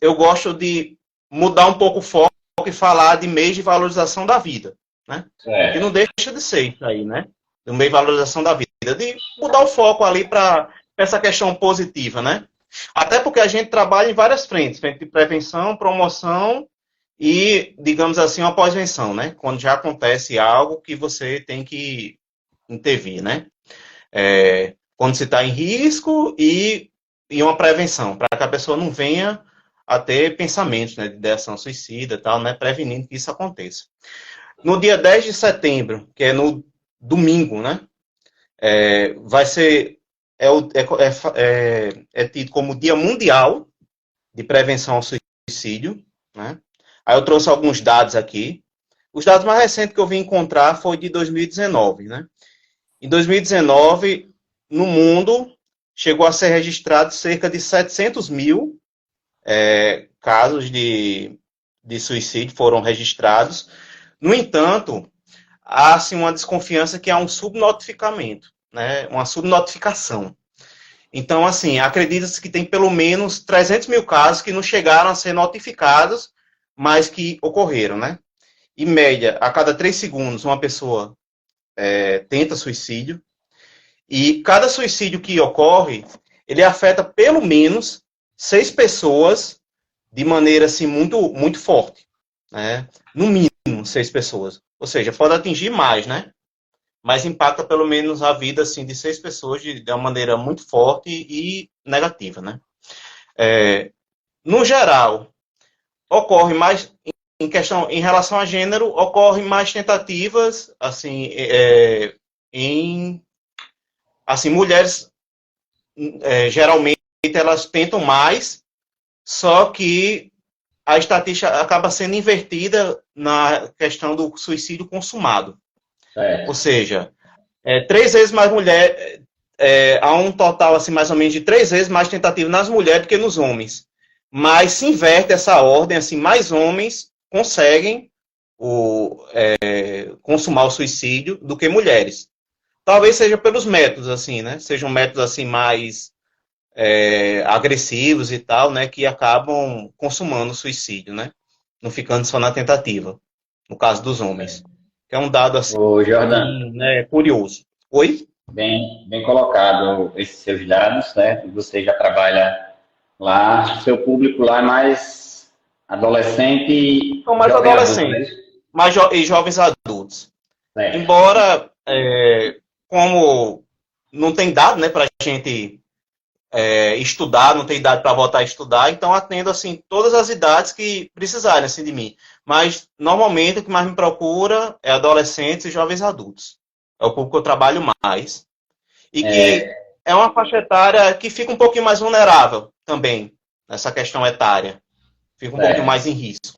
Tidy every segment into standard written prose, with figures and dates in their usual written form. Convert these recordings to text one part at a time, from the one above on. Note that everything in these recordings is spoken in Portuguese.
eu gosto de mudar um pouco o foco e falar de mês de valorização da vida, né? Que não deixa de ser isso aí, né? Do mês de valorização da vida, de mudar o foco ali para essa questão positiva, né? Até porque a gente trabalha em várias frentes, frente de prevenção, promoção e, digamos assim, uma pós-venção, né? Quando já acontece algo que você tem que intervir, né? Quando se está em risco e uma prevenção, para que a pessoa não venha a ter pensamentos, né, de ideação suicida e tal, né? Prevenindo que isso aconteça. No dia 10 de setembro, que é no domingo, né? Vai ser tido como Dia Mundial de Prevenção ao Suicídio, né? Aí eu trouxe alguns dados aqui. Os dados mais recentes que eu vim encontrar foi de 2019, né? Em 2019, no mundo, chegou a ser registrado cerca de 700 mil casos de suicídio foram registrados. No entanto, há assim, uma desconfiança que há um subnotificamento, né? Uma subnotificação. Então, assim, acredita-se que tem pelo menos 300 mil casos que não chegaram a ser notificados, mas que ocorreram, né? Em média, a cada 3 segundos, uma pessoa tenta suicídio. E cada suicídio que ocorre, ele afeta pelo menos 6 pessoas de maneira assim, muito, muito forte. Né? No mínimo, 6 pessoas. Ou seja, pode atingir mais, né? Mas impacta pelo menos a vida assim, de 6 pessoas de uma maneira muito forte e negativa. Né? No geral, ocorre mais, em relação a gênero, ocorrem mais tentativas assim, em assim, mulheres geralmente elas tentam mais, só que a estatística acaba sendo invertida na questão do suicídio consumado. Ou seja, 3 vezes mais mulher, há um total assim, mais ou menos de 3 vezes mais tentativa nas mulheres do que nos homens. Mas se inverte essa ordem, assim, mais homens conseguem consumar o suicídio do que mulheres. Talvez seja pelos métodos, assim, né? Sejam métodos assim mais agressivos e tal, né? Que acabam consumando o suicídio, né? Não ficando só na tentativa. No caso dos homens. Que é um dado assim, Ô, Jordan, né, curioso. Oi? bem colocado esses seus dados, né? Você já trabalha lá, seu público lá é mais adolescente e São mais jovem adulto, né? adolescentes, e jovens adultos. É, Embora, como não tem dado, né, para a gente estudar, não tem idade para voltar a estudar, então atendo assim todas as idades que precisarem assim de mim. Mas normalmente o que mais me procura é adolescentes e jovens adultos. É o público que eu trabalho mais. E que é uma faixa etária que fica um pouquinho mais vulnerável também nessa questão etária. Fica um pouquinho mais em risco.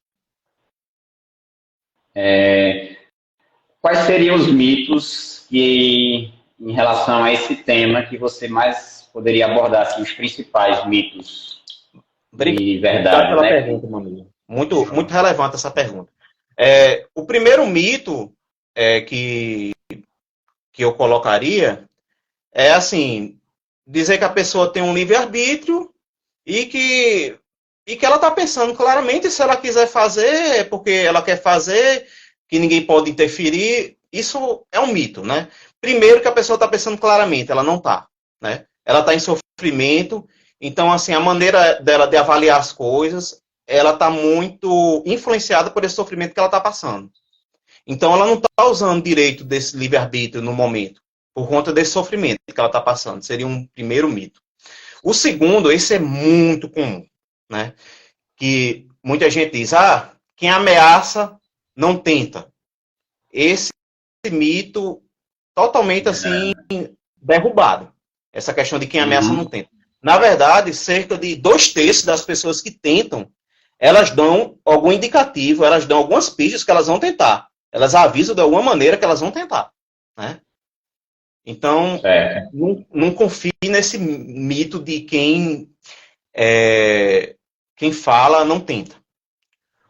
Quais seriam os mitos que, em relação a esse tema, que você mais poderia abordar, assim, os principais mitos de Obrigado verdade, pela né? pergunta, meu amigo. Muito, muito relevante essa pergunta. O primeiro mito que eu colocaria é assim, dizer que a pessoa tem um livre-arbítrio e que ela está pensando claramente se ela quiser fazer, é porque ela quer fazer, que ninguém pode interferir. Isso é um mito, né? Primeiro que a pessoa está pensando claramente, ela não está, né? Ela está em sofrimento, então, assim, a maneira dela de avaliar as coisas, ela está muito influenciada por esse sofrimento que ela está passando. Então, ela não está usando direito desse livre-arbítrio no momento, por conta desse sofrimento que ela está passando. Seria um primeiro mito. O segundo, esse é muito comum, né? Que muita gente diz, quem ameaça não tenta. Esse mito totalmente assim derrubado. Essa questão de quem ameaça não tenta. Na verdade, cerca de 2/3 das pessoas que tentam, elas dão algum indicativo, elas dão algumas pistas que elas vão tentar. Elas avisam de alguma maneira que elas vão tentar, né? Então, não confie nesse mito de quem fala não tenta.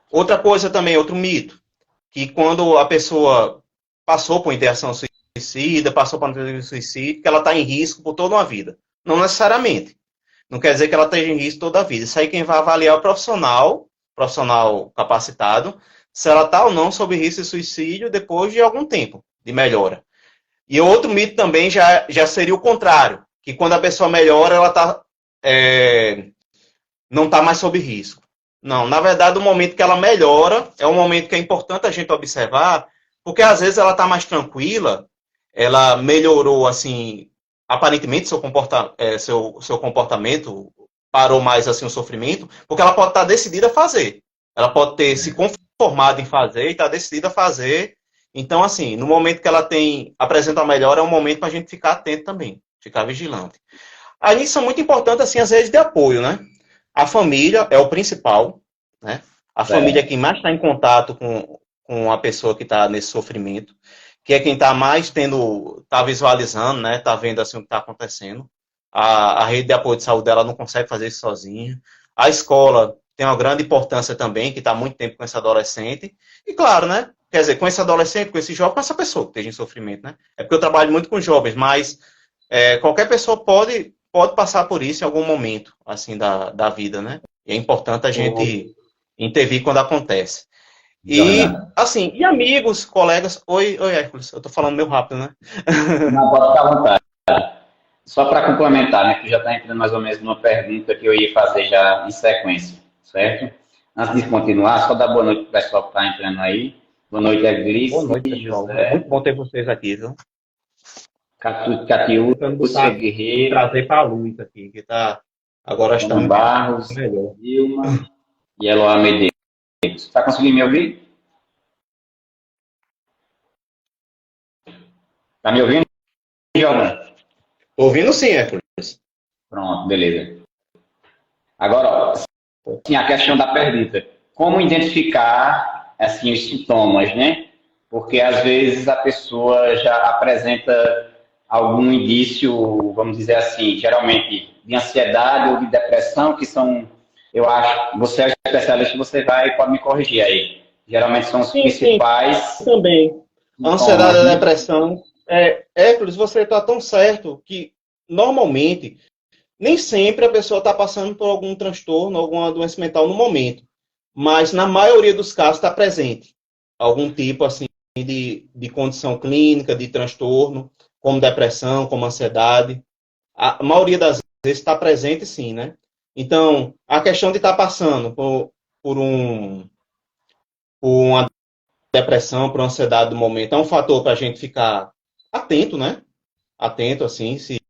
Outra coisa também, outro mito, que quando a pessoa passou por ideação suicida, passou por um suicídio, que ela está em risco por toda uma vida. Não necessariamente. não quer dizer que ela esteja em risco toda a vida. Isso aí quem vai avaliar é o profissional capacitado, se ela está ou não sob risco de suicídio depois de algum tempo de melhora. E outro mito também já seria o contrário, que quando a pessoa melhora, ela não está mais sob risco. Não, na verdade, o momento que ela melhora é um momento que é importante a gente observar, porque às vezes ela está mais tranquila, ela melhorou, assim, aparentemente seu comportamento, parou mais assim o sofrimento, porque ela pode estar decidida a fazer. Ela pode ter se conformado em fazer e estar decidida a fazer. Então, assim, no momento que ela apresenta a melhora, é um momento para a gente ficar atento também, ficar vigilante. Aí são muito importantes, assim, as redes de apoio, né? A família é o principal, né? A família é quem mais está em contato com a pessoa que está nesse sofrimento, que é quem está mais está visualizando, né? Está vendo assim o que está acontecendo. A rede de apoio de saúde dela não consegue fazer isso sozinha. A escola tem uma grande importância também, que está há muito tempo com esse adolescente. E claro, né? Quer dizer, com esse adolescente, com esse jovem, com essa pessoa que esteja em sofrimento, né? É porque eu trabalho muito com jovens, mas qualquer pessoa pode passar por isso em algum momento, assim, da vida, né? E é importante a gente intervir quando acontece. E, assim, e amigos, colegas... Oi, Hércules, eu tô falando meio rápido, né? Não, pode ficar à vontade. Só para complementar, né, que já está entrando mais ou menos numa pergunta que eu ia fazer já em sequência, certo? Antes de continuar, só dar boa noite para o pessoal que está entrando aí. Boa noite, Eglice. Boa noite, pessoal. José. Muito bom ter vocês aqui, viu? Catiú, Lúcia Guerreiro. Trazer para a luz aqui, que tá... Agora está Barros, melhor. Dilma e Eloá Medeiros. Está conseguindo me ouvir? Está me ouvindo, Jordan? Ouvindo sim, Hércules. Pronto, beleza. Agora, assim, a questão da pergunta. Como identificar assim, os sintomas, né? Porque às vezes a pessoa já apresenta algum indício, vamos dizer assim, geralmente de ansiedade ou de depressão, que são, eu acho, você é especialista, você pode me corrigir aí. Geralmente são os principais. Sim, também. A ansiedade e a depressão. Hércules, você está tão certo que, normalmente, nem sempre a pessoa está passando por algum transtorno, alguma doença mental no momento. Mas, na maioria dos casos, está presente algum tipo assim de condição clínica, de transtorno, como depressão, como ansiedade. A maioria das vezes está presente, sim, né? Então, a questão de estar passando por uma depressão, por uma ansiedade do momento, é um fator para a gente ficar atento, né? Atento, assim, se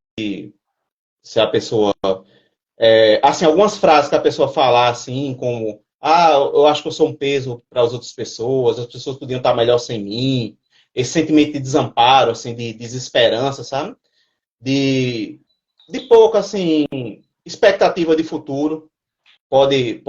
a pessoa... assim, algumas frases que a pessoa falar, assim, como... eu acho que eu sou um peso para as outras pessoas, as pessoas podiam estar melhor sem mim. Esse sentimento de desamparo, assim, de desesperança, sabe? De pouca, assim, expectativa de futuro. Pode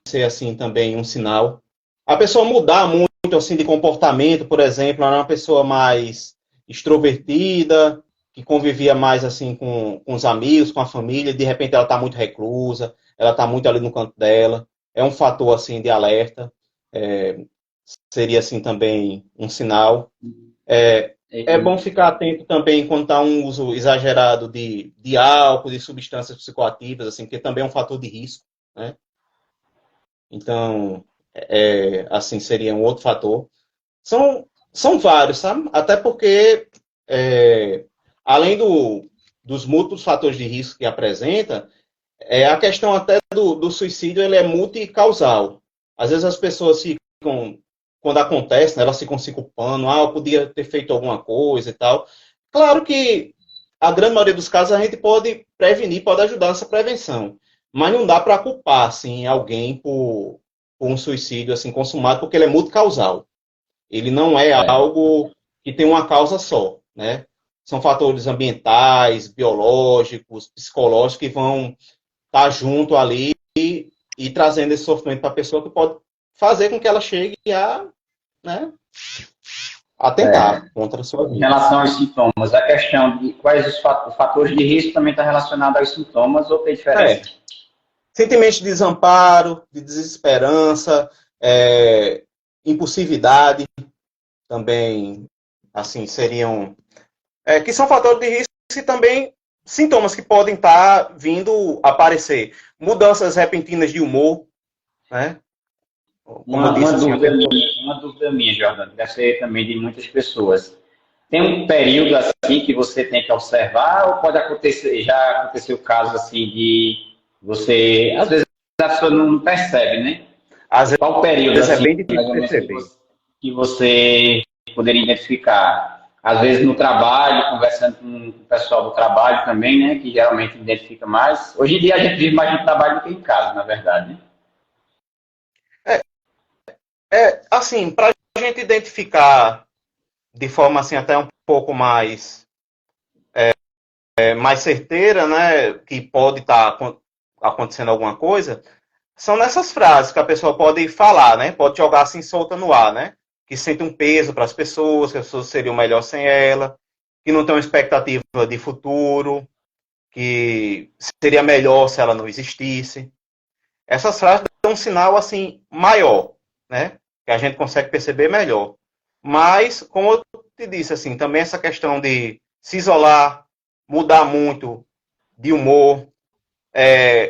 ser, assim, também um sinal. A pessoa mudar muito, assim, de comportamento, por exemplo, ela é uma pessoa mais extrovertida, que convivia mais, assim, com os amigos, com a família, de repente ela está muito reclusa, ela está muito ali no canto dela. É um fator, assim, de alerta. Seria, assim, também um sinal. É bom ficar atento também quando está um uso exagerado de álcool, de substâncias psicoativas, assim, que também é um fator de risco, né? Então, assim, seria um outro fator. São vários, sabe? Até porque, além dos múltiplos fatores de risco que apresenta, a questão até do suicídio, ele é multicausal. Às vezes as pessoas ficam, quando acontece, né, elas ficam se culpando, eu podia ter feito alguma coisa e tal. Claro que a grande maioria dos casos a gente pode prevenir, pode ajudar nessa prevenção. Mas não dá para culpar, assim, alguém por um suicídio, assim, consumado, porque ele é multicausal. Ele não é algo que tem uma causa só, né? São fatores ambientais, biológicos, psicológicos que vão estar junto ali e trazendo esse sofrimento para a pessoa, que pode fazer com que ela chegue né, a tentar contra a sua vida. Em relação aos sintomas, a questão de quais os fatores de risco também está relacionado aos sintomas ou tem diferença? Sentimento de desamparo, de desesperança, impulsividade, também, assim, seriam... que são fatores de risco que também sintomas que podem estar vindo a aparecer. Mudanças repentinas de humor, né? Uma dúvida minha, Jordan, deve ser também de muitas pessoas. Tem um período assim que você tem que observar, ou pode acontecer, já aconteceu casos assim de você, às vezes a pessoa não percebe, né? Às Qual o período vezes é assim, bem mais difícil ou menos, perceber. que você poderia identificar? Às vezes no trabalho, conversando com o pessoal do trabalho também, né? Que geralmente identifica mais. Hoje em dia a gente vive mais no trabalho do que em casa, na verdade, né? Assim, para a gente identificar de forma assim até um pouco mais certeira, né, que pode estar acontecendo alguma coisa, são nessas frases que a pessoa pode falar, né, pode jogar assim solta no ar, né, que sente um peso para as pessoas, que as pessoas seriam melhor sem ela, que não tem uma expectativa de futuro, que seria melhor se ela não existisse. Essas frases dão um sinal assim maior, né, que a gente consegue perceber melhor. Mas, como eu te disse, assim, também essa questão de se isolar, mudar muito de humor,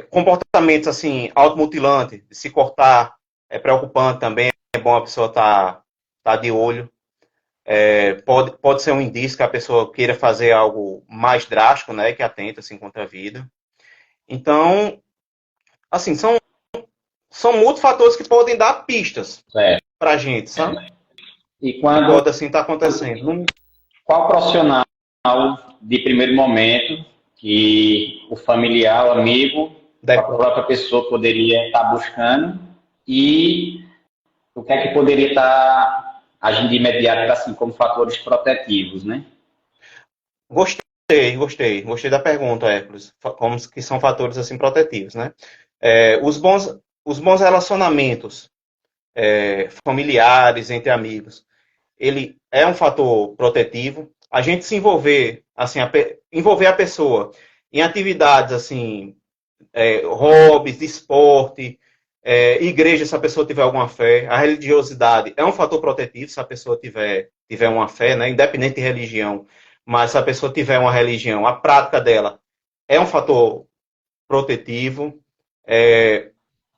comportamentos assim, automutilantes, de se cortar, é preocupante também, é bom a pessoa tá de olho. Pode ser um indício que a pessoa queira fazer algo mais drástico, né, que atenta assim, contra a vida. Então, assim, são muitos fatores que podem dar pistas É. para a gente, sabe? E Que quando, pode assim estar acontecendo. qual profissional de primeiro momento que o familiar, o amigo, a própria pessoa poderia estar buscando e o que é que poderia estar agindo de imediato assim como fatores protetivos, né? Gostei da pergunta, Hércules. Como que são fatores assim protetivos, né? Os bons relacionamentos familiares entre amigos, ele é um fator protetivo. A gente se envolver, assim, envolver a pessoa em atividades assim, hobbies, de esporte, igreja, se a pessoa tiver alguma fé, a religiosidade é um fator protetivo se a pessoa tiver uma fé, né? Independente de religião, mas se a pessoa tiver uma religião, a prática dela é um fator protetivo.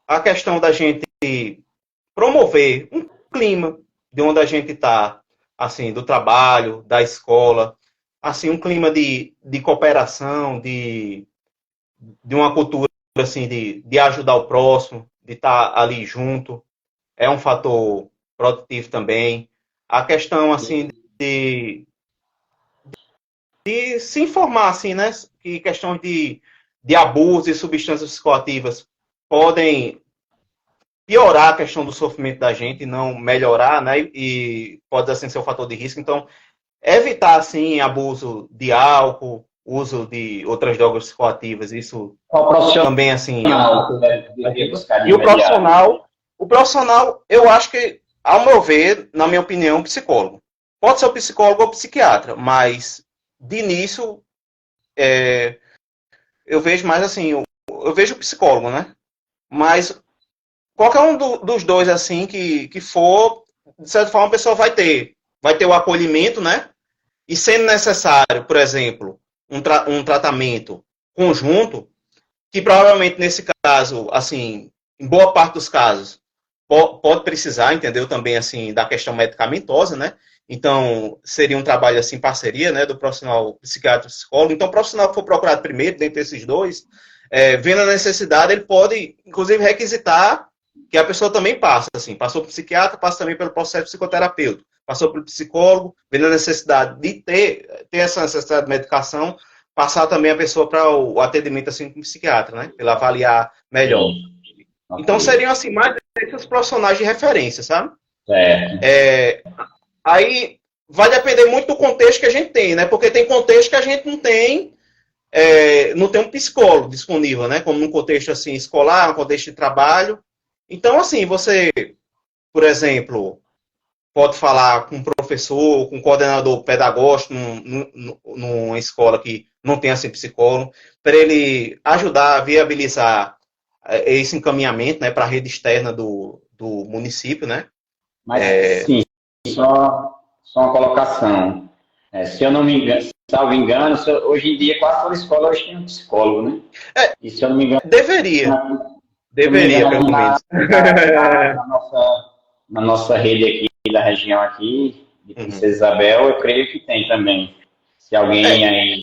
A questão da gente promover um clima de onde a gente está, assim, do trabalho, da escola, assim, um clima de cooperação, de uma cultura assim de ajudar o próximo, de estar ali junto, é um fator produtivo também. A questão assim de se informar assim, né, que questões de abuso e substâncias psicoativas podem piorar a questão do sofrimento da gente, não melhorar, né, e pode assim ser um fator de risco. Então, evitar assim abuso de álcool, uso de outras drogas psicoativas, isso também assim é uma buscar de e imediato. o profissional, eu acho que, ao meu ver, na minha opinião, psicólogo. Pode ser o psicólogo ou o psiquiatra, mas de início eu vejo mais assim, eu vejo o psicólogo, né? Mas qualquer um dos dois assim que for, de certa forma a pessoa vai ter o acolhimento, né? E sendo necessário, por exemplo, um tratamento conjunto, que provavelmente nesse caso, assim, em boa parte dos casos, pode precisar, entendeu? Também, assim, da questão medicamentosa, né? Então, seria um trabalho, assim, parceria, né, do profissional psiquiatra e psicólogo. Então, o profissional que for procurado primeiro, dentre esses dois, vendo a necessidade, ele pode, inclusive, requisitar que a pessoa também passe, assim, passou para o psiquiatra, passa também pelo processo psicoterapêutico, passou pelo psicólogo, vendo a necessidade de ter essa necessidade de medicação, passar também a pessoa para o atendimento assim com o psiquiatra, né? Para ele avaliar melhor. Okay. Então seriam assim mais desses profissionais de referência, sabe? Aí vai depender muito do contexto que a gente tem, né? Porque tem contexto que a gente não tem um psicólogo disponível, né? Como num contexto assim escolar, um contexto de trabalho. Então assim, você, por exemplo, pode falar com um professor, com um coordenador pedagógico numa escola que não tem assim psicólogo, para ele ajudar a viabilizar esse encaminhamento, né, para a rede externa do município, né? Mas sim, só uma colocação. Se eu não me engano, salvo engano, hoje em dia quase toda escola hoje tem um psicólogo, né? E se eu não me engano, Deveria, pelo menos. na nossa rede aqui, da região aqui, de Princesa Isabel, eu creio que tem também. Se alguém aí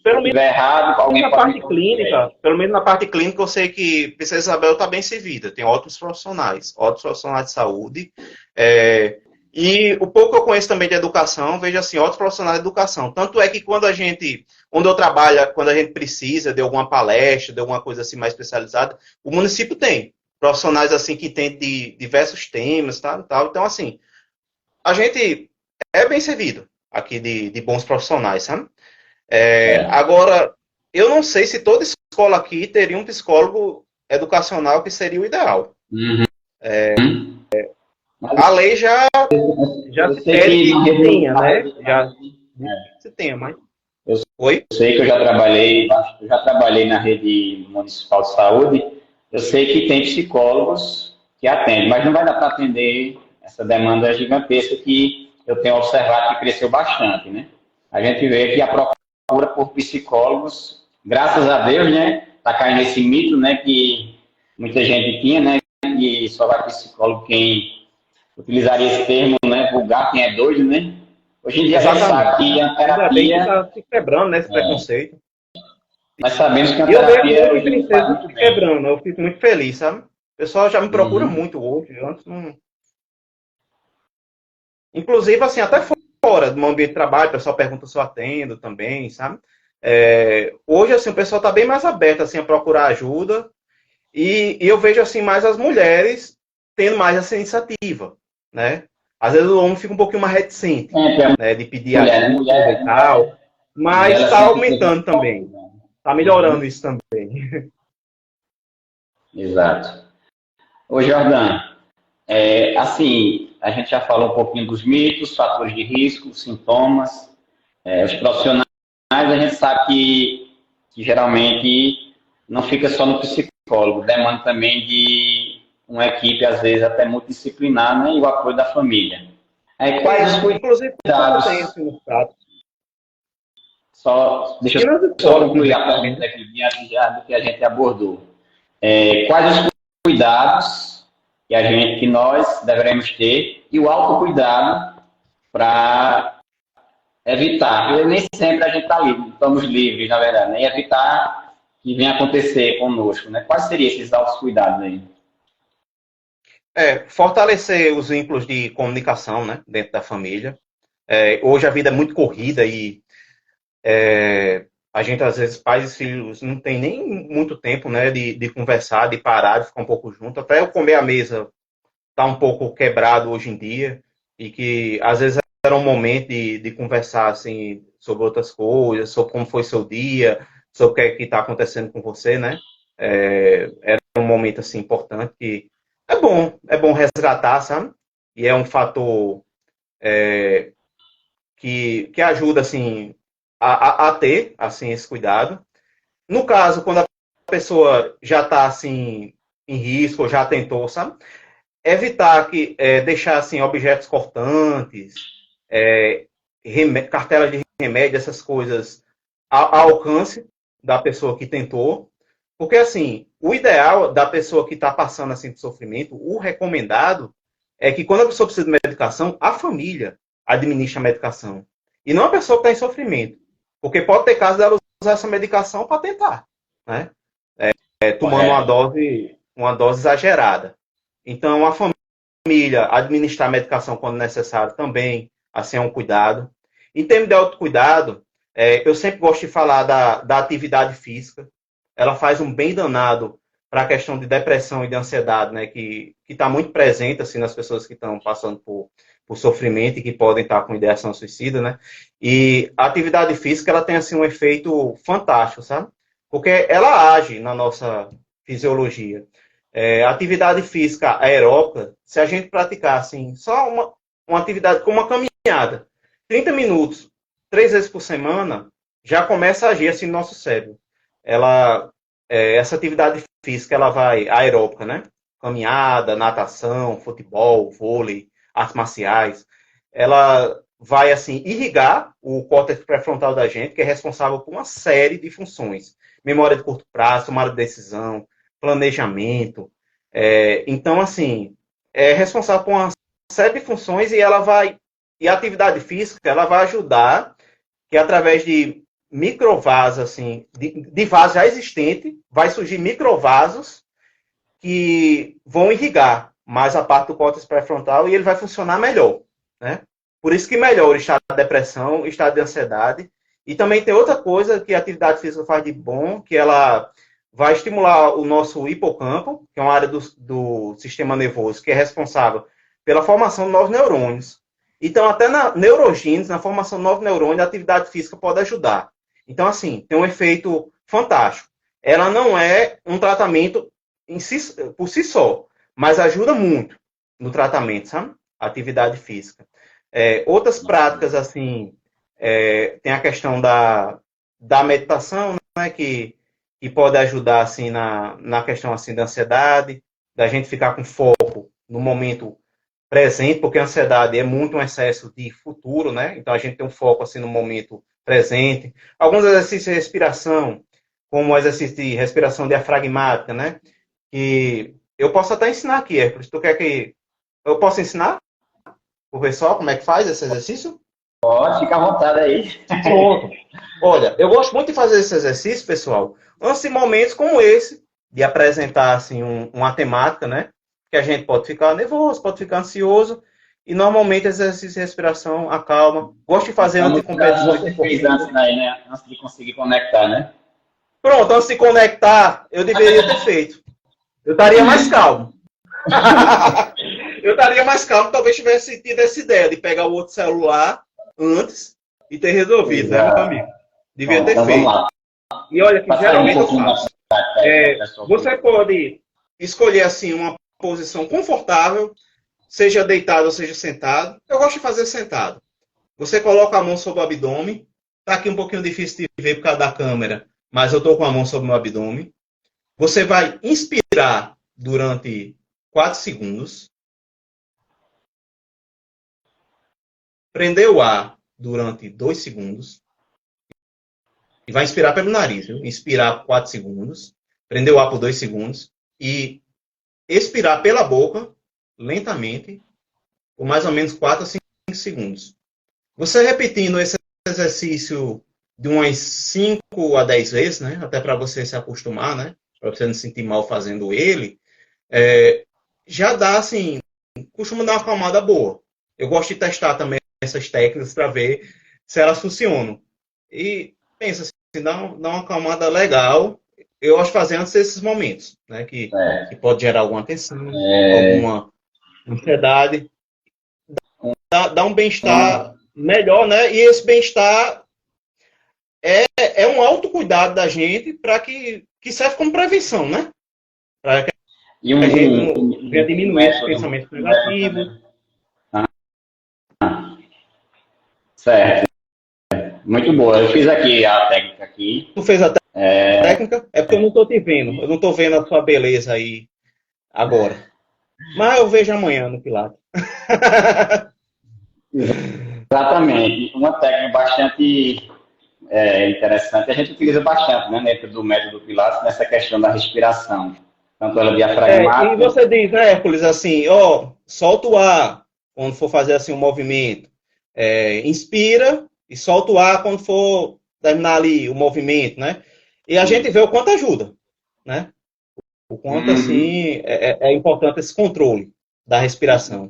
Pelo menos estiver errado, alguém na pode parte me corrigir aí. clínica, pelo menos na parte clínica, eu sei que Princesa Isabel está bem servida, tem ótimos profissionais de saúde. E o pouco que eu conheço também de educação, vejo assim, ótimos profissionais de educação. Tanto é que onde eu trabalho, quando a gente precisa de alguma palestra, de alguma coisa assim mais especializada, o município tem profissionais assim que tem de diversos temas, tá, tal. Então, assim, a gente é bem servido aqui de bons profissionais, sabe? Agora, eu não sei se toda escola aqui teria um psicólogo educacional que seria o ideal. Uhum. A lei já Eu se sei pede que que tenha, né? Já se tenha, mas. eu Oi? sei que eu já trabalhei na rede municipal de saúde. Eu sei que tem psicólogos que atendem, mas não vai dar para atender essa demanda gigantesca que eu tenho observado que cresceu bastante, né? A gente vê que a procura por psicólogos, graças a Deus, né? Tá caindo esse mito, né? Que muita gente tinha, né? Que só vai psicólogo quem utilizaria esse termo, né? Vulgar, quem é doido, né? Hoje em dia a gente sabe Exatamente. que a Ainda bem que terapia, está se quebrando, né, esse preconceito. nós sabemos que a E eu vejo terapia muito hoje em dia faz princesa muito se bem. quebrando. Eu fico muito feliz, sabe? O pessoal já me procura Uhum. muito hoje. Antes não. Inclusive, assim, até fora do meu ambiente de trabalho, o pessoal pergunta se eu atendo também, sabe? Hoje, assim, o pessoal está bem mais aberto, assim, a procurar ajuda. E eu vejo, assim, mais as mulheres tendo mais essa iniciativa, né? Às vezes o homem fica um pouquinho mais reticente, Sempre é né? De pedir mulher, né? ajuda e tal. Mulher Mas ela está sempre teve aumentando também. né? Está melhorando Uhum. isso também. Exato. Ô, Jordan, assim, a gente já falou um pouquinho dos mitos, fatores de risco, sintomas, os profissionais, a gente sabe que geralmente não fica só no psicólogo, demanda também de uma equipe, às vezes, até multidisciplinar, né, e o apoio da família. Quais os Inclusive, como tem cuidados? assim, no status. Deixa eu E nas só escolas concluir também, a pergunta aqui, diante já do que a gente abordou. Quais os cuidados que nós devemos ter e o autocuidado para evitar, porque nem sempre a gente está livre, estamos livres, na verdade, né? E evitar que venha acontecer conosco, né? Quais seriam esses autocuidados aí? fortalecer os vínculos de comunicação, né, dentro da família. Hoje a vida é muito corrida e a gente, às vezes, pais e filhos não tem nem muito tempo, né, de conversar, de parar, de ficar um pouco junto. Até eu comer à mesa está um pouco quebrado hoje em dia e que, às vezes, era um momento de conversar, assim, sobre outras coisas, sobre como foi seu dia, sobre o que é que está acontecendo com você, né? Era um momento, assim, importante que é bom resgatar, sabe? E é um fator que ajuda, assim, a ter, assim, esse cuidado. No caso, quando a pessoa já está, assim, em risco, ou já tentou, sabe? Evitar deixar, assim, objetos cortantes, cartelas de remédio, essas coisas, ao alcance da pessoa que tentou. Porque, assim, o ideal da pessoa que está passando, assim, de sofrimento, o recomendado é que quando a pessoa precisa de medicação, a família administra a medicação. E não a pessoa que está em sofrimento. Porque pode ter caso dela usar essa medicação para tentar, né? Tomando Correto. uma dose exagerada. Então, a família administrar a medicação quando necessário também, assim, é um cuidado. Em termos de autocuidado, eu sempre gosto de falar da atividade física. Ela faz um bem danado para a questão de depressão e de ansiedade, né, que está muito presente assim, nas pessoas que estão passando por sofrimento e que podem estar com ideação suicida, né? E a atividade física ela tem assim um efeito fantástico, sabe? Porque ela age na nossa fisiologia. Atividade física aeróbica, se a gente praticar assim, só uma atividade como uma caminhada, 30 minutos, 3 vezes por semana, já começa a agir assim no nosso cérebro. Essa atividade física, ela vai aeróbica, né? Caminhada, natação, futebol, vôlei, artes marciais. Ela vai, assim, irrigar o córtex pré-frontal da gente, que é responsável por uma série de funções. Memória de curto prazo, tomada de decisão, planejamento. Então, assim, é responsável por uma série de funções e ela vai... E a atividade física, ela vai ajudar que através de microvasos, assim, de vaso já existente, vai surgir microvasos que vão irrigar mais a parte do córtex pré-frontal e ele vai funcionar melhor, né? Por isso que melhora o estado de depressão, o estado de ansiedade. E também tem outra coisa que a atividade física faz de bom, que ela vai estimular o nosso hipocampo, que é uma área do sistema nervoso, que é responsável pela formação de novos neurônios. Então, até na neurogênese, na formação de novos neurônios, a atividade física pode ajudar. Então, assim, tem um efeito fantástico. Ela não é um tratamento por si só, mas ajuda muito no tratamento, sabe? A atividade física. Outras práticas, assim, tem a questão da meditação, né, que pode ajudar, assim, na questão, assim, da ansiedade, da gente ficar com foco no momento presente, porque a ansiedade é muito um excesso de futuro, né? Então, a gente tem um foco, assim, no momento presente. Alguns exercícios de respiração, como o exercício de respiração diafragmática, né? Que eu posso até ensinar aqui, Hércules. Tu quer que eu possa ensinar o pessoal como é que faz esse exercício? Pode, fica à vontade aí. Pronto. Olha, eu gosto muito de fazer esse exercício, pessoal, antes de momentos como esse, de apresentar assim, uma temática, né? Que a gente pode ficar nervoso, pode ficar ansioso, e normalmente exercício de respiração acalma. Gosto de fazer antes de competições. Você fez antes daí, né? Antes de conseguir conectar, né? Pronto, antes de conectar, eu deveria ter feito. Eu estaria mais calmo. Eu estaria mais calmo, talvez tivesse tido essa ideia de pegar o outro celular antes e ter resolvido, né, meu amigo? Devia ter então, feito. Vamos lá. E olha que geralmente eu faço. Pessoal. Você pode escolher assim uma posição confortável, seja deitado ou seja sentado. Eu gosto de fazer sentado. Você coloca a mão sobre o abdômen. Está aqui um pouquinho difícil de ver por causa da câmera, mas eu estou com a mão sobre o meu abdômen. Você vai inspirar durante 4 segundos. Prender o ar durante 2 segundos. E vai inspirar pelo nariz, viu? Inspirar por 4 segundos. Prender o ar por 2 segundos. E expirar pela boca, lentamente, por mais ou menos 4 a 5 segundos. Você repetindo esse exercício de umas 5 a 10 vezes, né? Até para você se acostumar, né? Para você não se sentir mal fazendo ele, já dá, assim, costuma dar uma acalmada boa. Eu gosto de testar também essas técnicas para ver se elas funcionam. E pensa assim, dá uma acalmada legal. Eu gosto de fazer antes desses momentos, né? Que pode gerar alguma tensão, alguma ansiedade. Dá um bem-estar melhor, né? E esse bem-estar é um autocuidado da gente para que serve como prevenção, né? Para que a gente venha diminuir esses pensamentos negativos. Certo. Muito boa. Eu fiz aqui a técnica aqui. Tu fez a técnica? É porque eu não estou te vendo. Eu não estou vendo a sua beleza aí agora. Mas eu vejo amanhã no Pilates. Exatamente. Uma técnica bastante interessante. A gente utiliza bastante, né, dentro do método Pilates, nessa questão da respiração. Tanto ela diafragmática. E você diz, né, Hércules, assim, solta o ar quando for fazer assim um movimento. Inspira e solta o ar quando for terminar ali o movimento, né? E a gente vê o quanto ajuda, né? O quanto, assim, é importante esse controle da respiração.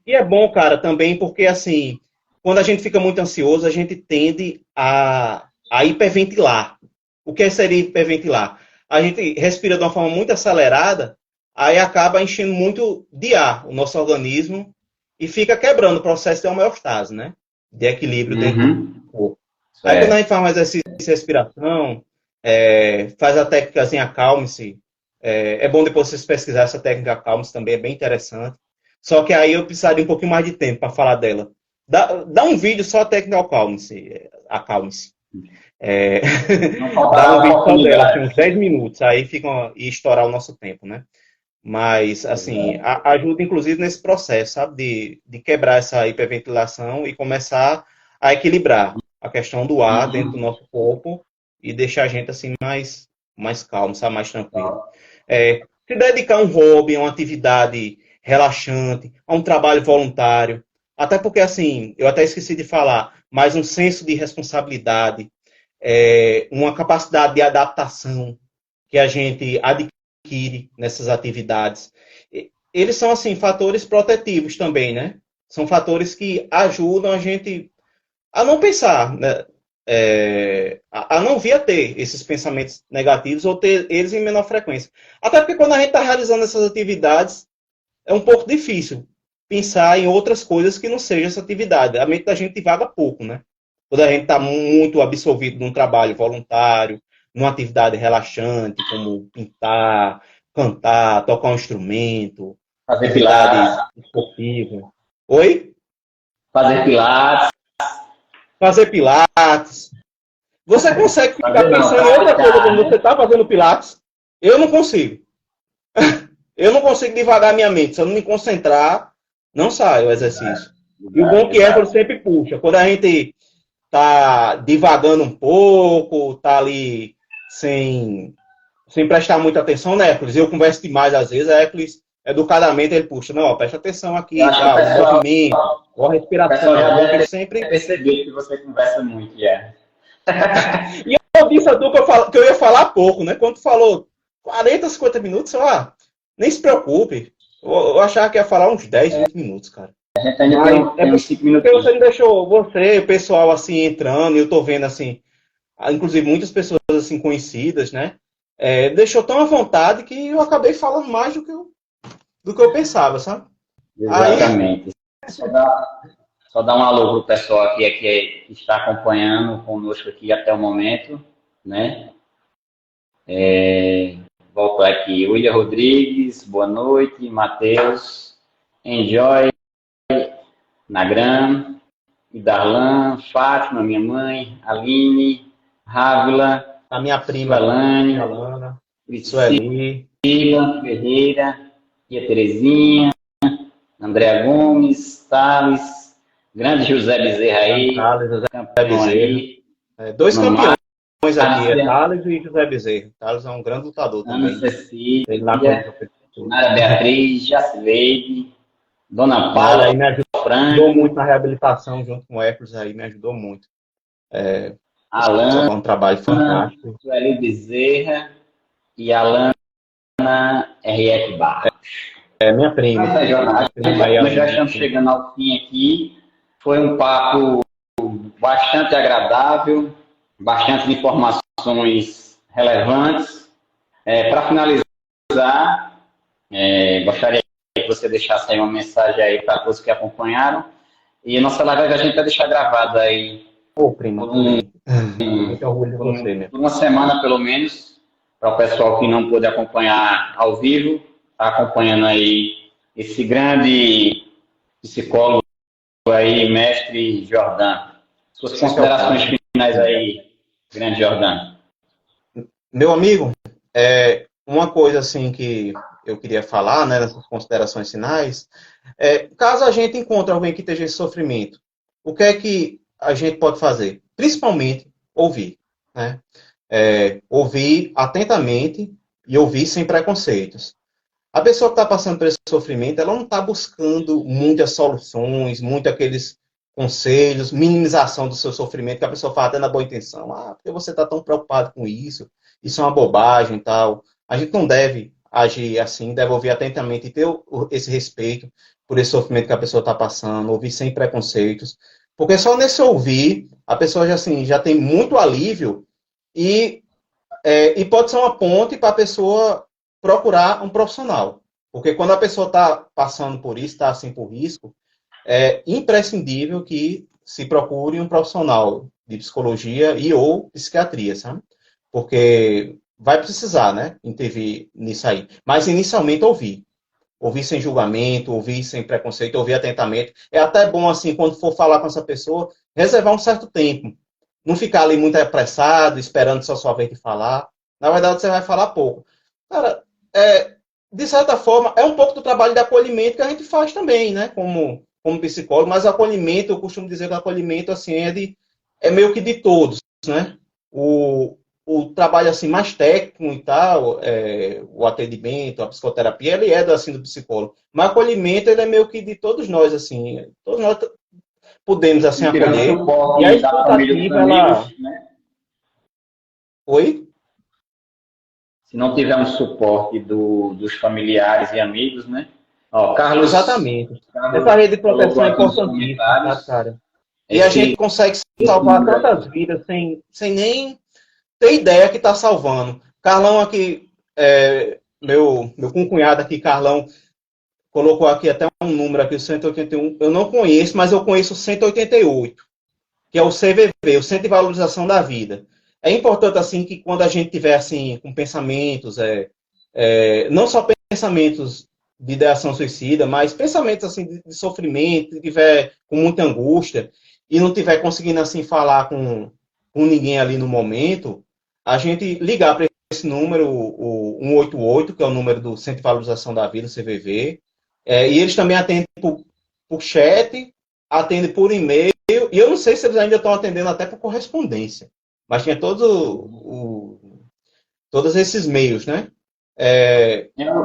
E é bom, cara, também porque, assim, quando a gente fica muito ansioso, a gente tende a hiperventilar. O que seria hiperventilar? A gente respira de uma forma muito acelerada, aí acaba enchendo muito de ar o nosso organismo e fica quebrando o processo de homeostase, né? De equilíbrio dentro do corpo. Aí quando a gente faz um exercício de respiração, faz a técnica assim, acalme-se. É bom depois vocês pesquisar essa técnica acalme-se também, é bem interessante. Só que aí eu precisaria um pouquinho mais de tempo para falar dela. Dá um vídeo só a técnica acalme-se. Acalme-se. Dá um vídeo só dela, assim, uns 10 minutos, aí fica e estourar o nosso tempo, né? Mas, assim, ajuda inclusive nesse processo, sabe? De quebrar essa hiperventilação e começar a equilibrar a questão do ar dentro do Uhum. nosso corpo e deixar a gente, assim, mais calmo, sabe? Mais tranquilo. Tá. Se dedicar a um hobby, a uma atividade relaxante, a um trabalho voluntário. Até porque, assim, eu até esqueci de falar, mas um senso de responsabilidade, uma capacidade de adaptação que a gente adquire nessas atividades. Eles são, assim, fatores protetivos também, né? São fatores que ajudam a gente a não pensar, né? A não vir a ter esses pensamentos negativos ou ter eles em menor frequência. Até porque quando a gente está realizando essas atividades, é um pouco difícil pensar em outras coisas que não sejam essa atividade. A mente da gente divaga pouco, né? Quando a gente está muito absorvido num trabalho voluntário, numa atividade relaxante, como pintar, cantar, tocar um instrumento, Fazer atividade pilates, esportiva. Oi? fazer pilates, Fazer pilates. Você consegue ficar fazer não, pensando em outra coisa praticar, quando você né? está fazendo pilates? Eu não consigo. Eu não consigo divagar minha mente. Se eu não me concentrar, não sai o Exato, exercício. E o bom exato, que é que ele exato. sempre puxa. Quando a gente tá divagando um pouco, tá ali sem prestar muita atenção, né, Hércules? Eu converso demais às vezes, a Hércules, educadamente, ele puxa, não, ó, presta atenção Eu aqui, acho que tá, o movimento, ó, a o pessoal respiração, é já bom que ele deve sempre... ter percebido que você conversa muito, já. E eu disse a tu que eu ia falar pouco, né? Quando tu falou 40, 50 minutos, nem se preocupe. Eu achava que ia falar uns 10, 20 minutos, cara. A gente ainda tem, Mas é tem uns 5 porque você minutinhos. não deixou você, o pessoal, assim, entrando, e eu tô vendo, assim, inclusive muitas pessoas, assim, conhecidas, né? Deixou tão à vontade que eu acabei falando mais do que eu pensava, sabe? Aí, Exatamente. Só dá, só dá um alô pro pessoal aqui que está acompanhando conosco aqui até o momento, né? Volto aqui. William Rodrigues, boa noite. Matheus, Enjoy, Nagram, Darlan, Fátima, minha mãe, Aline, Rávila, a minha prima aqui, Suelane, Alana, Priscila Sueli, Ferreira, Tia Terezinha, Andréa Gomes, Thales, grande José Bezerra aí, Thales, José campeão Bezerra. aí, Dois Dona campeões aqui, Márcia, Thales e José Bezerra. Thales é um grande lutador Ana também. Ele lá com Cecília, o Nara Beatriz, Jacileide, Dona Nara Paula aí me ajudou Franco, muito na reabilitação junto com o Hércules aí, me ajudou muito. Esse pessoal Alana, faz um trabalho fantástico. Sueli Bezerra e Alana RF Barros. Minha Mas prima. é, Minha Jornal, prima aí, nós já Aline. estamos chegando ao fim aqui. Foi um papo bastante agradável, bastante informações relevantes. Para finalizar, gostaria que você deixasse aí uma mensagem aí para todos que acompanharam. E a nossa live a gente vai deixar gravada aí Ô, prima, por, um, também. Muito orgulho de você, meu. por uma semana, pelo menos, para o pessoal que não pôde acompanhar ao vivo, está acompanhando aí esse grande psicólogo aí, mestre Jordan. Suas Esse é o considerações cara. finais aí, grande Jordan. Meu amigo, uma coisa assim que eu queria falar, né, nessas considerações finais, caso a gente encontre alguém que esteja em sofrimento, o que é que a gente pode fazer? Principalmente ouvir, né? Ouvir atentamente e ouvir sem preconceitos. A pessoa que está passando por esse sofrimento, ela não está buscando muitas soluções, muito aqueles conselhos, minimização do seu sofrimento, que a pessoa fala até na boa intenção. Porque você está tão preocupado com isso? Isso é uma bobagem e tal. A gente não deve agir assim, deve ouvir atentamente e ter esse respeito por esse sofrimento que a pessoa está passando, ouvir sem preconceitos. Porque só nesse ouvir, a pessoa já, assim, já tem muito alívio e e pode ser uma ponte para a pessoa procurar um profissional. Porque quando a pessoa está passando por isso, está assim por risco, é imprescindível que se procure um profissional de psicologia e ou psiquiatria, sabe? Porque vai precisar, né, intervir nisso aí. Mas inicialmente ouvir. Ouvir sem julgamento, ouvir sem preconceito, ouvir atentamente. É até bom, assim, quando for falar com essa pessoa, reservar um certo tempo. Não ficar ali muito apressado, esperando só sua vez de falar. Na verdade, você vai falar pouco. Cara, de certa forma, é um pouco do trabalho de acolhimento que a gente faz também, né? Como psicólogo, mas acolhimento, eu costumo dizer que o acolhimento, assim, é meio que de todos, né? O trabalho, assim, mais técnico e tal, o atendimento, a psicoterapia, ele é, assim, do psicólogo. Mas o acolhimento, ele é meio que de todos nós, assim. Todos nós podemos, assim, Se tiver acolher. um E a suporte da família dos escutativa, ela... amigos, né? Oi? Se não tiver um suporte dos familiares e amigos, né? Ó, Carlos, Exatamente. Carlos Essa rede de colocou proteção é aqui nos importantíssima, tá, comentários cara? E a gente esse, consegue esse salvar número tantas aqui. vidas sem nem ter ideia que está salvando. Carlão aqui, meu concunhado aqui, Carlão, colocou aqui até um número aqui, o 181. Eu não conheço, mas eu conheço o 188, que é o CVV, o Centro de Valorização da Vida. É importante, assim, que quando a gente tiver, assim, com pensamentos, não só pensamentos de ideação suicida, mas pensamentos, assim, de sofrimento, que tiver com muita angústia, e não tiver conseguindo, assim, falar com ninguém ali no momento, a gente ligar para esse número, o 188, que é o número do Centro de Valorização da Vida, o CVV, e eles também atendem por chat, atendem por e-mail, e eu não sei se eles ainda estão atendendo até por correspondência, mas tinha todos esses meios, né?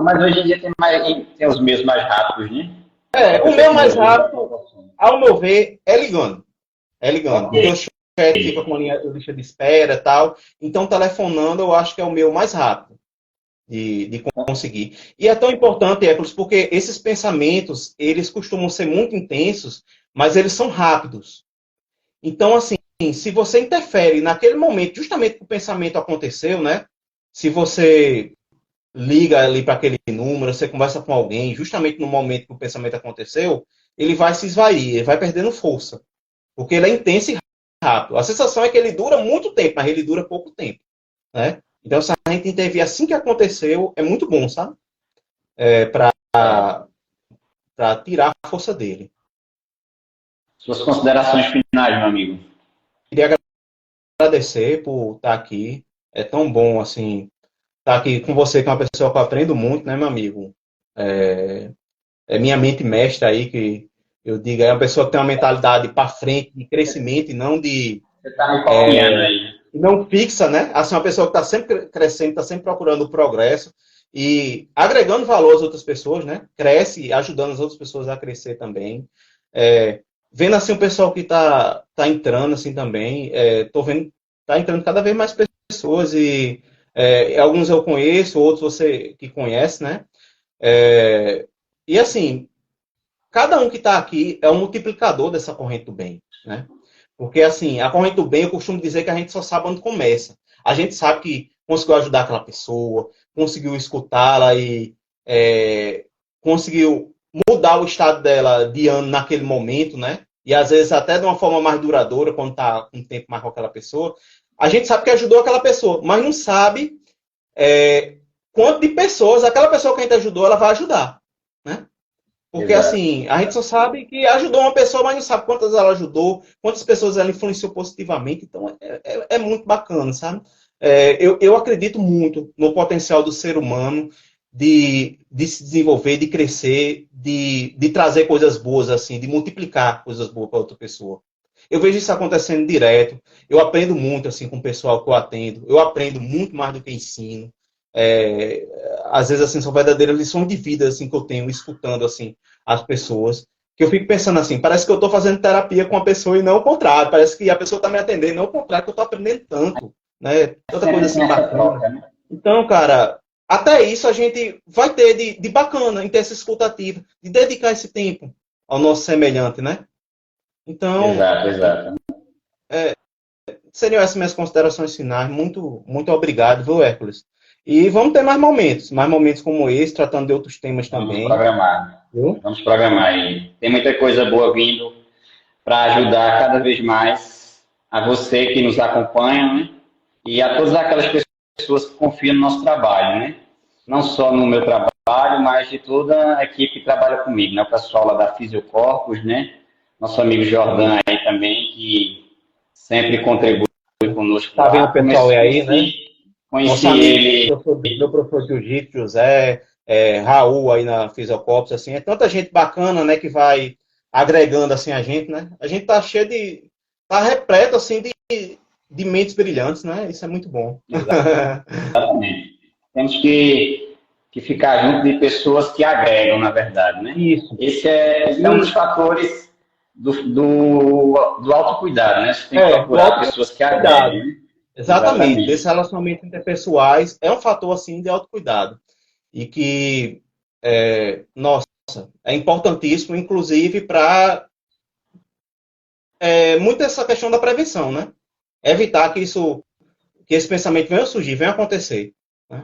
Mas hoje em dia tem os meios mais rápidos, né? Que a O meu mais tecnologia já rápido, proporciona. ao meu ver, é ligando. É ligando. Ok. Porque o chat fica com a lista de espera e tal. Então, telefonando, eu acho que é o meu mais rápido de conseguir. E é tão importante, Écolos, porque esses pensamentos, eles costumam ser muito intensos, mas eles são rápidos. Então, assim, se você interfere naquele momento, justamente que o pensamento aconteceu, né? Se você liga ali para aquele número, você conversa com alguém, justamente no momento que o pensamento aconteceu, ele vai se esvair, ele vai perdendo força. Porque ele é intenso e rápido. A sensação é que ele dura muito tempo, mas ele dura pouco tempo, né? Então, se a gente intervir assim que aconteceu, é muito bom, sabe? Para tirar a força dele. Suas considerações finais, meu amigo. Queria agradecer por estar aqui. É tão bom, assim, estar aqui com você, que é uma pessoa que eu aprendo muito, né, meu amigo? É minha mente mestra aí, que eu digo, é uma pessoa que tem uma mentalidade para frente, de crescimento, e não de Você está me copiando aí. não fixa, né? Assim, uma pessoa que está sempre crescendo, está sempre procurando o progresso e agregando valor às outras pessoas, né? Cresce, ajudando as outras pessoas a crescer também. Vendo assim o pessoal que tá entrando assim também, tô vendo tá entrando cada vez mais pessoas e alguns eu conheço, outros você que conhece, né? E assim, cada um que está aqui é um multiplicador dessa corrente do bem, né? Porque, assim, a corrente do bem, eu costumo dizer que a gente só sabe onde começa. A gente sabe que conseguiu ajudar aquela pessoa, conseguiu escutá-la e conseguiu mudar o estado dela de ano naquele momento, né? E às vezes até de uma forma mais duradoura, quando está um tempo mais com aquela pessoa. A gente sabe que ajudou aquela pessoa, mas não sabe quanto de pessoas aquela pessoa que a gente ajudou, ela vai ajudar, né? Porque, Exato. assim, a gente só sabe que ajudou uma pessoa, mas não sabe quantas ela ajudou, quantas pessoas ela influenciou positivamente. Então, é muito bacana, sabe? Eu acredito muito no potencial do ser humano de se desenvolver, de crescer, de trazer coisas boas, assim, de multiplicar coisas boas para outra pessoa. Eu vejo isso acontecendo direto. Eu aprendo muito, assim, com o pessoal que eu atendo. Eu aprendo muito mais do que ensino. Às vezes, assim, são verdadeiras lições de vida, assim, que eu tenho escutando, assim, as pessoas, que eu fico pensando assim, parece que eu estou fazendo terapia com a pessoa e não o contrário, parece que a pessoa está me atendendo, não o contrário, que eu estou aprendendo tanto, né? Tanta coisa Sempre tem assim essa bacana. troca, né? Então, cara, até isso a gente vai ter de bacana em ter essa escutativa, de dedicar esse tempo ao nosso semelhante, né? Então, Exato, exato. seriam essas minhas considerações finais. Muito, muito obrigado, viu, Hércules? E vamos ter mais momentos como esse, tratando de outros temas Vamos também, programar. viu? Vamos programar aí. Tem muita coisa boa vindo para ajudar cada vez mais a você que nos acompanha, né? E a todas aquelas pessoas que confiam no nosso trabalho, né? Não só no meu trabalho, mas de toda a equipe que trabalha comigo, né? O pessoal lá da Fisiocorpus, né? Nosso amigo Jordan aí também, que sempre contribui conosco Tá vendo o lá. pessoal aí, né? Nosso Conheci amigo, ele meu professor de jiu-jitsu, José, Raul aí na Fisiocopos, assim, é tanta gente bacana, né, que vai agregando, assim, a gente, né? A gente tá cheio tá repleto, assim, de mentes brilhantes, né? Isso é muito bom. Exatamente. Temos que ficar junto de pessoas que agregam, na verdade, né? Isso. Esse é um dos fatores do autocuidado, né? Você tem que procurar pessoas que agregam. Né? Exatamente. Esses relacionamentos interpessoais é um fator, assim, de autocuidado. E que, nossa, é importantíssimo, inclusive, para muito essa questão da prevenção, né? Evitar que esse pensamento venha a surgir, venha a acontecer. Né?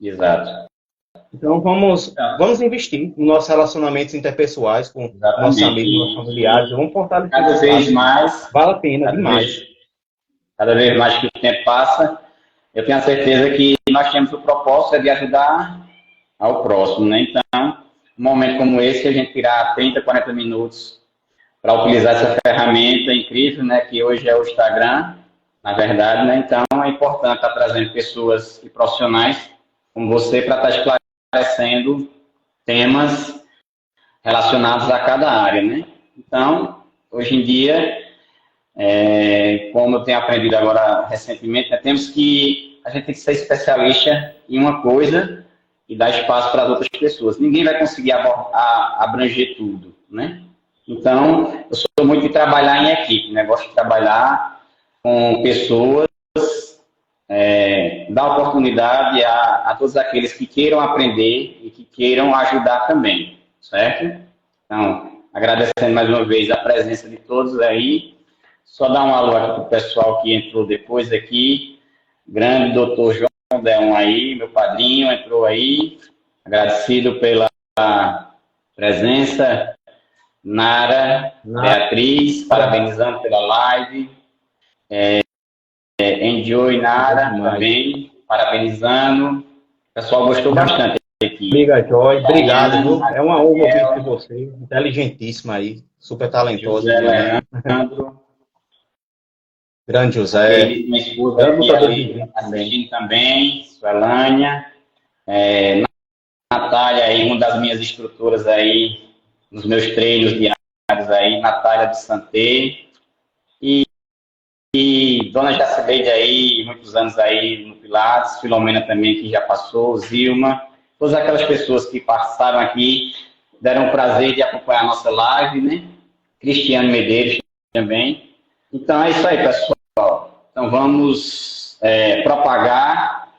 Exato. Então, vamos investir nos nossos relacionamentos interpessoais com nossos amigos, nossos familiares. Vamos fortalecer. Cada vez mais. Vale a pena demais. Cada vez mais que o tempo passa, eu tenho a certeza que nós temos o propósito de ajudar ao próximo, né? Então, um momento como esse, a gente tirar 30, 40 minutos para utilizar essa ferramenta incrível, né? Que hoje é o Instagram, na verdade, né? Então, é importante estar trazendo pessoas e profissionais como você para estar esclarecendo temas relacionados a cada área, né? Então, hoje em dia, como eu tenho aprendido agora recentemente, a gente tem que ser especialista em uma coisa e dar espaço para outras pessoas. Ninguém vai conseguir abranger tudo, né? Então, eu sou muito de trabalhar em equipe, né? Gosto de trabalhar com pessoas, dar oportunidade a todos aqueles que queiram aprender e que queiram ajudar também, certo? Então, agradecendo mais uma vez a presença de todos aí. Só dar um alô aqui para o pessoal que entrou depois aqui. Grande doutor João Deon aí, meu padrinho, entrou aí. Agradecido pela presença. Nara, Beatriz, parabenizando pela live. Enjoy, Nara, também, parabenizando. O pessoal gostou bastante aqui. Obrigado, Joy. Obrigado, viu? É uma honra ouvir de você. Inteligentíssima aí, super talentosa. José Leandro. Grande José. Minha esposa aqui assistindo também, Suelânia. Natália aí, uma das minhas instrutoras aí, nos meus treinos diários aí, Natália do Santé. E Dona Jacileide aí, muitos anos aí no Pilates, Filomena também, que já passou, Zilma, todas aquelas pessoas que passaram aqui, deram o prazer de acompanhar a nossa live, né? Cristiano Medeiros também. Então é isso aí, pessoal. Então vamos propagar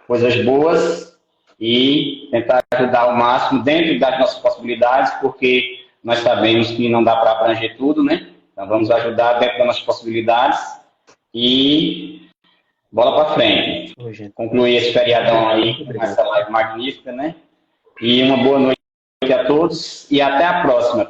coisas boas e tentar ajudar ao máximo dentro das nossas possibilidades, porque nós sabemos que não dá para abranger tudo, né? Então vamos ajudar dentro das nossas possibilidades. E bola para frente. Concluir esse feriadão aí com essa live magnífica, né? E uma boa noite a todos e até a próxima.